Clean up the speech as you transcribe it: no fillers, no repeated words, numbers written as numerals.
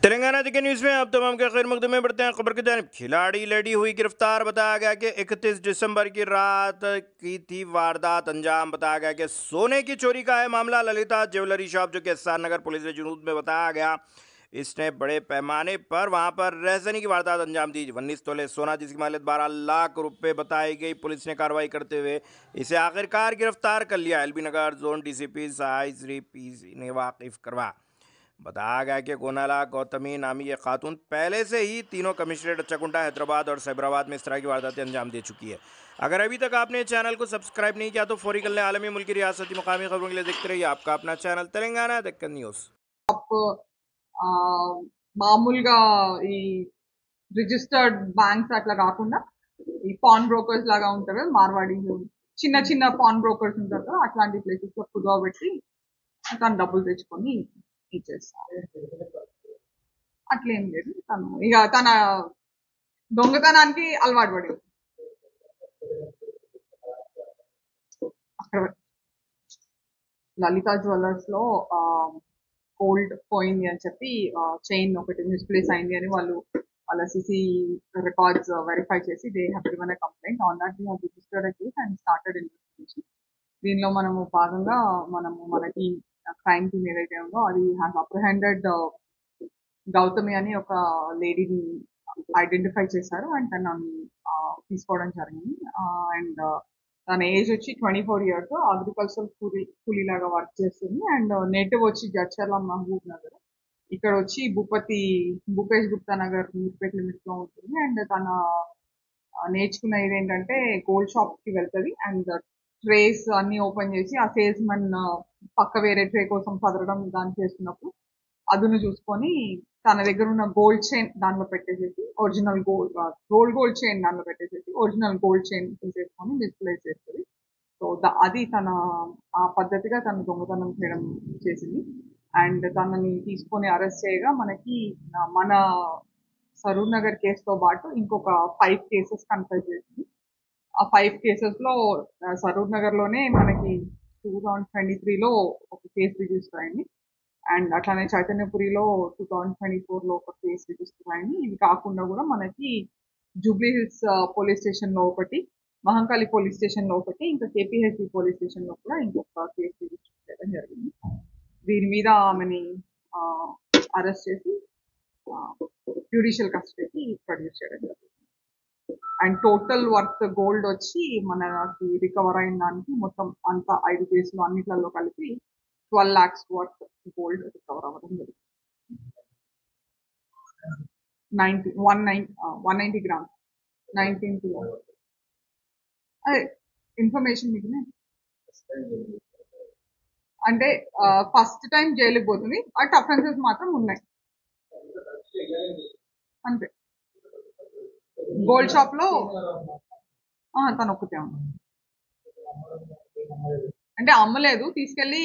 तेलंगाना के न्यूज़ में अब तमाम के खैर मकदूम में बढ़ते हैं खबर की जानिब। खिलाड़ी लड़ी हुई गिरफ्तार। बताया गया कि 31 दिसंबर की रात की थी वारदात अंजाम। बताया गया कि सोने की चोरी का है मामला। ललिता ज्वेलरी शॉप जो कि एहसान नगर पुलिस ने जुनूद में बताया गया, इसने बड़े पैमाने पर वहां पर रहसनी की वारदात अंजाम दी। 19 तोले सोना जिसकी मालियत 12 लाख रुपए बताई गई। पुलिस ने कार्रवाई करते हुए इसे आखिरकार गिरफ्तार कर लिया। LB Nagar zone DCP Sai Shri P ने वाकिफ करवा। बताया गया कि गोनाला गौतमी नामी ये खातून पहले से ही तीनों कमिश्नरेट अच्छाकुंटा, हैदराबाद और साइबराबाद में इस तरह की वारदातें अंजाम दे चुकी है। अगर अभी तक आपने चैनल को सब्सक्राइब नहीं किया तो फौरी कर लें। आलमी, मुल्की, रियासती, मुकामी खबरों के लिए देखते रहिए आपका अपना चैनल तेलंगाना दक्कन न्यूज़। మామూలుగా ఈ రిజిస్టర్డ్ బ్యాంక్స్ అట్లా కాకుండా ఈ పాన్ బ్రోకర్స్ లాగా ఉంటారు కదా, మార్వాడీలు చిన్న చిన్న పాన్ బ్రోకర్స్ ఉంటారు కదా, అట్లాంటి ప్లేసెస్ లో కుదవబెట్టి తను డబ్బులు తెచ్చుకొని ఇచ్చేస్తారు. అట్లేం లేదు, తను ఇక తన దొంగతనానికి అలవాటు పడి అక్కడ లలితా జ్యువెలర్స్ లో గోల్డ్ పోయింది అని చెప్పి చైన్ ఒకటి మిస్ప్లేస్ అయింది అని వాళ్ళ సిసి రికార్డ్స్ వెరిఫై చేసి they have given a complaint. On that we have registered a case and started investigation. దీనిలో మనకి క్రైమ్ టీమ్ ఏదైతే ఉందో అది హ్యాస్ అప్రహెండెడ్ గౌతమి అని ఒక లేడీని ఐడెంటిఫై చేశారు అండ్ తనని తీసుకోవడం జరిగింది. అండ్ తన ఏజ్ వచ్చి 24 years, అగ్రికల్చర్ కూలీ లాగా వర్క్ చేస్తుంది అండ్ నేటివ్ వచ్చి జడ్చర్ల మహబూబ్ నగర్. ఇక్కడ వచ్చి భూపేష్ గుప్తా నగర్ మీర్పేట్ లిమిట్ లో ఉంటుంది. అండ్ తన నేర్చుకునేది ఏంటంటే గోల్డ్ షాప్ కి వెళ్తుంది అండ్ ట్రేస్ అన్ని ఓపెన్ చేసి ఆ సేల్స్ మన్ పక్క వేరే ట్రే కోసం చదవడం దాన్ని చేస్తున్నప్పుడు అదును చూసుకొని తన దగ్గర ఉన్న గోల్డ్ చైన్ దానిలో పెట్టేసేసి ఒరిజినల్ గోల్డ్ చైన్ దానిలో పెట్టేసేసి ఒరిజినల్ గోల్డ్ చైన్ తీసేసుకొని డిస్ప్లే చేస్తుంది. సో అది తన ఆ పద్ధతిగా తన దొంగతనం చేయడం చేసింది. అండ్ తనని తీసుకొని అరెస్ట్ చేయగా మనకి మన సరూర్ నగర్ కేసుతో పాటు ఇంకొక 5 cases కన్ఫర్మ్ చేసింది. ఆ 5 cases లో సరూర్ నగర్ లోనే మనకి 2023లో ఒక కేసు రిజిస్టర్ అయింది అండ్ అట్లానే చైతన్యపురిలో 2024లో ఒక కేసు రిజిస్టర్ అయింది. ఇది కాకుండా కూడా మనకి జూబ్లీ హిల్స్ పోలీస్ స్టేషన్ లో ఒకటి, మహంకాళి పోలీస్ స్టేషన్ లో ఒకటి, ఇంకా కేపీహెచ్బి పోలీస్ స్టేషన్ లో కూడా ఇంకొక కేసు రిజిస్టర్ చేయడం జరిగింది. దీని మీద ఆమెని అరెస్ట్ చేసి జ్యుడిషియల్ కస్టడీకి ప్రొడ్యూస్ చేయడం జరిగింది. అండ్ టోటల్ వర్త్ గోల్డ్ వచ్చి మనకి రికవర్ అయిన దానికి మొత్తం అంతా 5 కేసులు అన్నిట్లలో కలిపి 12 lakhs వర్త్ గోల్డ్ రికవర్ అవ్వడం జరిగింది. 190 grams 19 kilos. అదే ఇన్ఫర్మేషన్ మీకు అంటే ఫస్ట్ టైం జైలుకి పోతుంది, బట్ అఫెన్సెస్ మాత్రం ఉన్నాయి అంతే. గోల్డ్ షాప్ లో తను ఒక్కతే ఉంది అంటే అమ్మలేదు, తీసుకెళ్లి